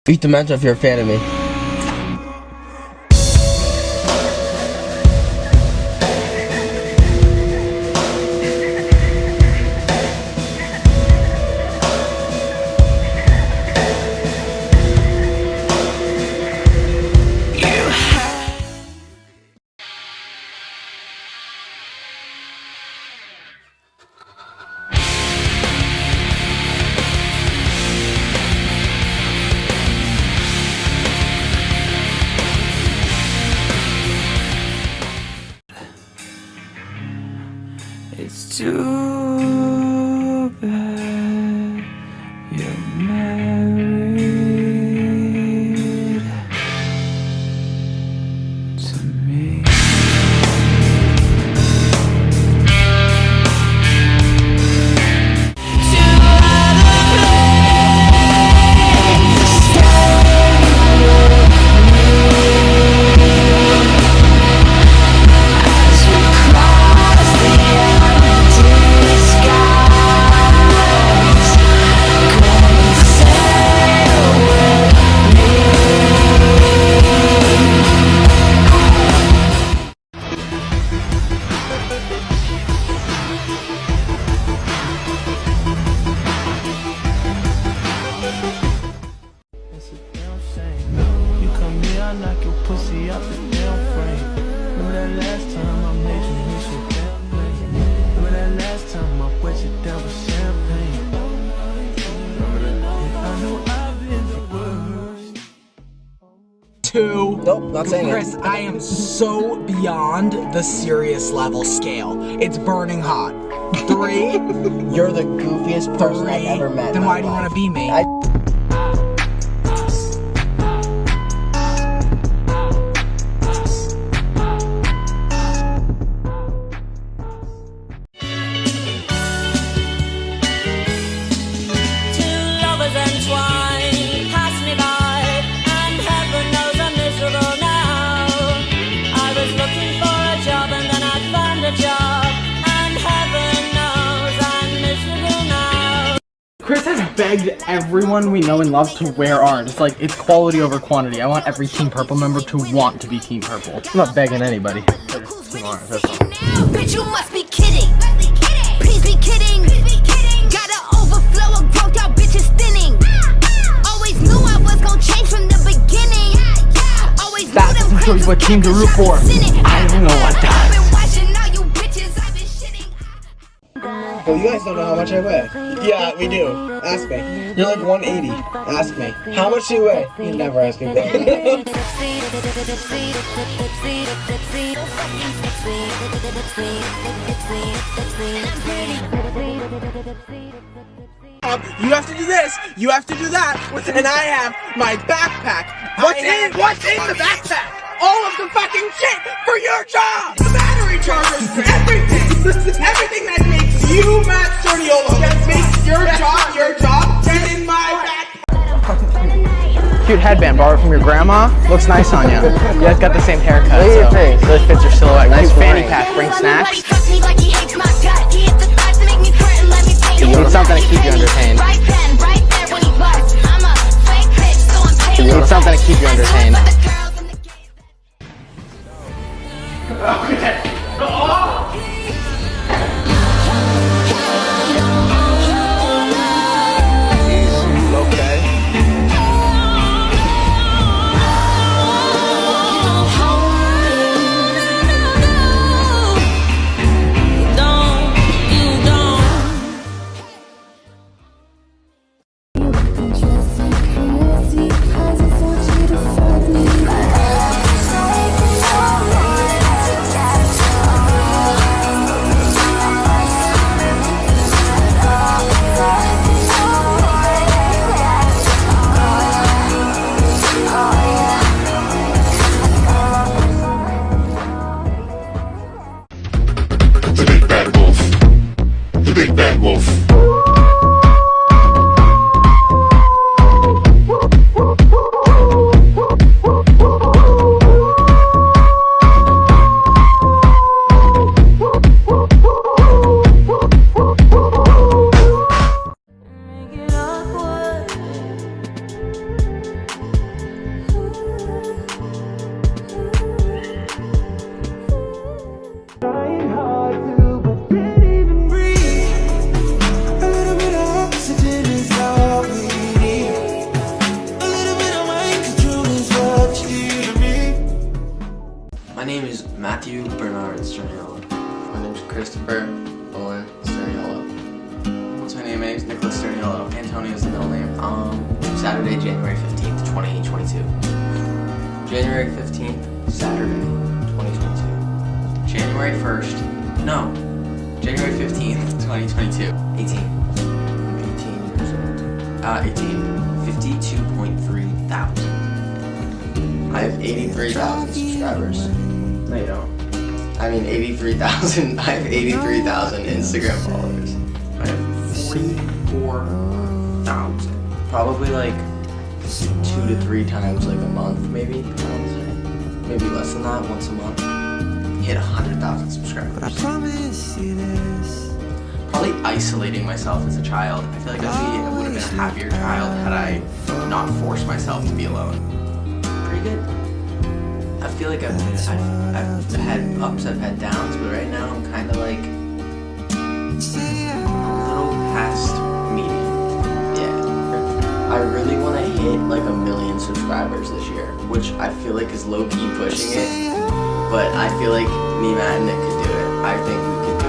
Beat the mental if you're a fan of me. It's too bad you're married to me. Knock your pussy out the damn frame. Remember that last time I made you miss your damn name. Remember that last time I wet you down with champagne. I know I've been the worst. 2. Nope, not saying Chris, it. I am so beyond the serious level scale. It's burning hot. 3. You're the goofiest person I've ever met. Then why do you want to be me? Chris has begged everyone we know and love to wear orange. It's like, it's quality over quantity. I want every Team Purple member to want to be Team Purple. I'm not begging anybody. Team Orange, that's all. Bitch, you must be kidding. Please be kidding. Got an overflow of growth, y'all bitches thinning. Always knew I was gonna change from the beginning. Always knew That doesn't show you what team to root for. I don't know what does. Well, you guys don't know how much I weigh. Yeah, we do. Ask me. You're like 180. Ask me. How much do you weigh? You never ask me. You have to do this, you have to do that, and I have my backpack. What's in the backpack? All of the fucking shit for your job! The battery chargers, everything! Everything that makes you Matt Sturniolo, that makes your job, get in my backpack! Cute headband, borrowed from your grandma. Looks nice on you. You guys got the same haircut, Look at your face. really fits your silhouette. Nice fanny ring. pack, bring snacks. You need something to keep you entertained. You need something to keep you entertained. Okay. Just like crazy, 'cause I want you to fuck me. Tony is the middle name. Saturday, January 15th, 2022. January 15th, Saturday, 2022. January 1st, no. January 15th, 2022. 18. I'm 18 years old. 18. 52.3 thousand. I have 83,000 subscribers. No, you don't. I mean 83,000. I have 83,000 Instagram followers. I have 44,000. Probably like 2 to 3 times like a month, maybe. I would say. Maybe less than that, once a month. Hit 100,000 subscribers. I promise you this. Probably isolating myself as a child. I feel like I would have been a happier child had I not forced myself to be alone. Pretty good. I feel like I've had ups, I've had downs, but right now I'm kind of like a little past medium. Yeah. I really want to hit like 1 million subscribers this year, which I feel like is low-key pushing it, but I feel like me, Matt, and Nick could do it. I think we could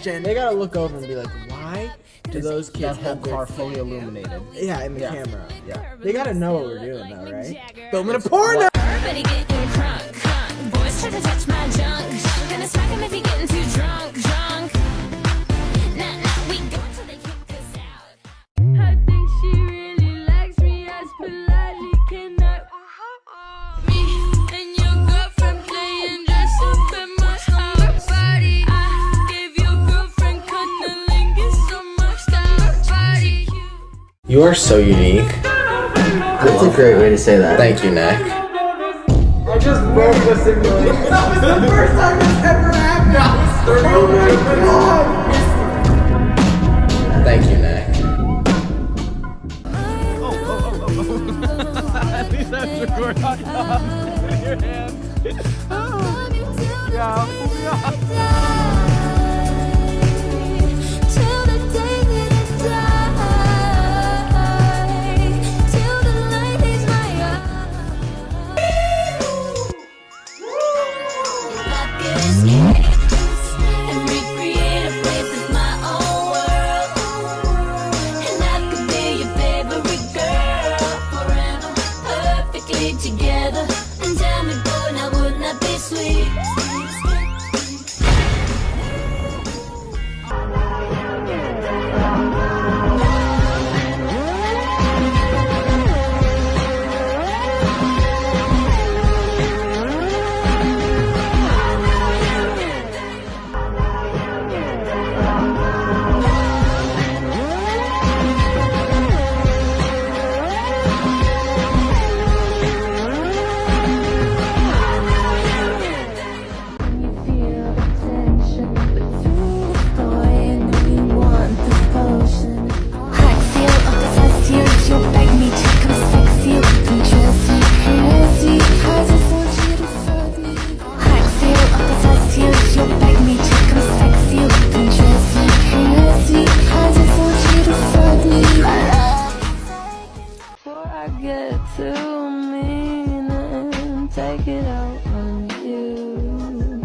do it. They gotta look over and be like, why do those kids That whole have their car fully illuminated. Yeah, in the Yeah. camera. Yeah. They gotta know what we're doing though, right? Filming a porno! Everybody getting crunk, crunk. Boys try to touch my junk, junk. Gonna smack him if he getting too drunk, drunk. Nah, nah, we go till they kick us out. I think she really likes me as politely cannot. Me and your girlfriend playing dress up in my house party. I gave your girlfriend cunnilingus so much that body. You are so unique. That's a great way to say that. Thank you, Nick. I just broke the simulation. That was the first time this ever happened! Oh my god! Thank you, Nick. At least that's recorded on your hand. Yeah, pull me off. Till the day that I die, till the light is my eyes. And recreate a place that's my own world. And I could be your favorite girl forever, perfectly together. And tell me, boy, now wouldn't that be sweet? Take it out on you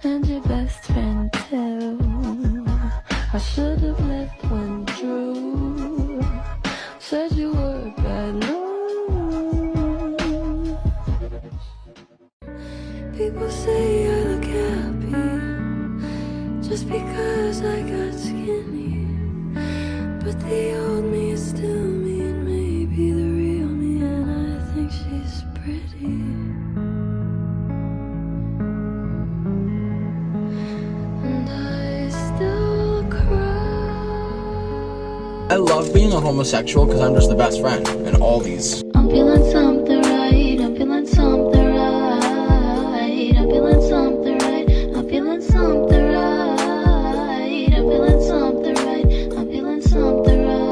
and your best friend too. I should have left when Drew said you were a bad news. People say I look happy just because I got skinny, but the old me is still me and maybe the real me, and I think she's pretty. I love being a homosexual because I'm just the best friend in all these. I'm feeling something right, I'm feeling something right, I'm feeling something right, I'm feeling something right, I'm feeling something right, I'm feeling something right.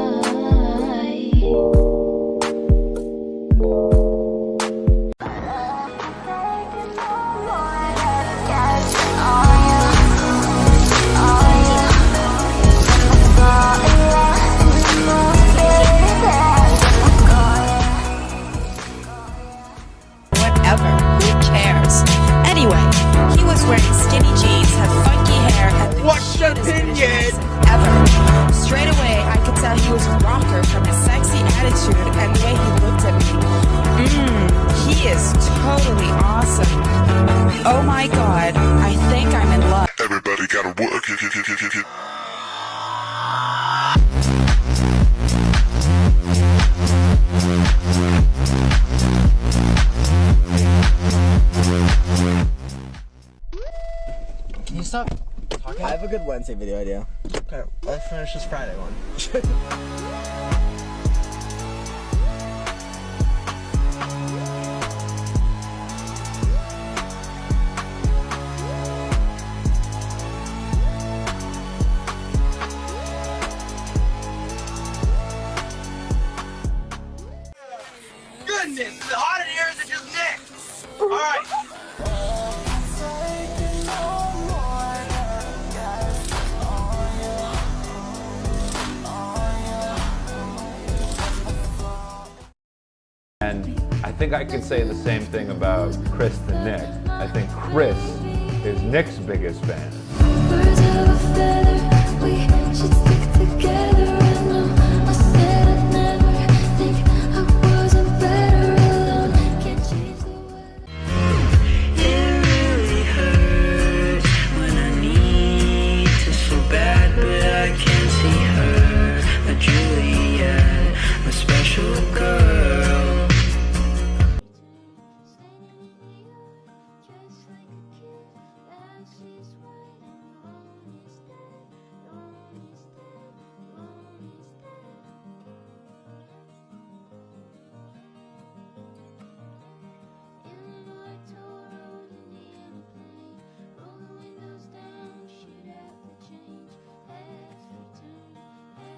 attitude and the way he looked at me. He is totally awesome. Oh my god, I think I'm in love. Everybody gotta work. Can you stop talking? I have a good Wednesday video idea. Okay, let's finish this Friday one. Goodness, the hot in here is it just Nick? Alright. And I think I could say the same thing about Chris and Nick. I think Chris is Nick's biggest fan. Birds of a feather, we should stick together. And I said I'd never think I wasn't better alone. Can't change the weather. It really hurts when I need to so bad, but I can't see her. A Juliet, a special girl.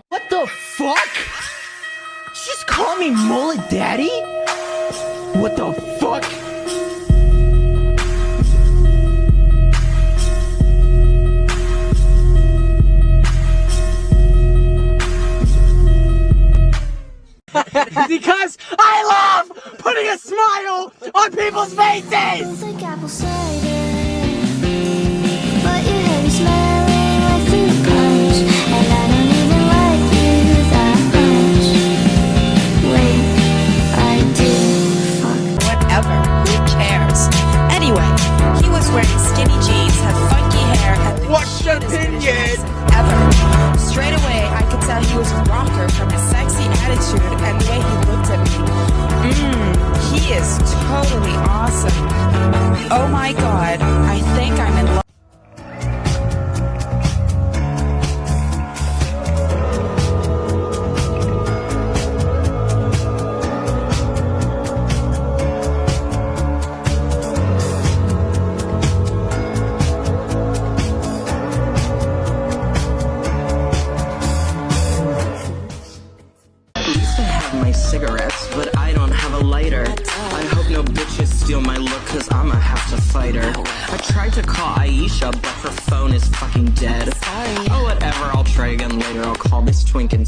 What the fuck? She just called me mullet daddy? What the fuck? Because I love putting a smile on people's faces! Feels like apple cider, but your head is smelling like fruit punch, and I don't even like you that much. Wait, I do. Fuck. Whatever, who cares? Anyway, he was wearing skinny jeans, had funky hair, and the What's your shittest opinion? visuals ever. Straight away, I could tell he was a rocker from his sexy attitude and the way he looked at me. He is totally awesome. Oh my god, I think I'm in love. At least I have my cigarettes, but I don't have a lighter. I hope no bitches steal my look, cause I'ma have to fight her. I tried to call Aisha, but her phone is fucking dead. Oh, whatever, I'll try again later. I'll call this twink and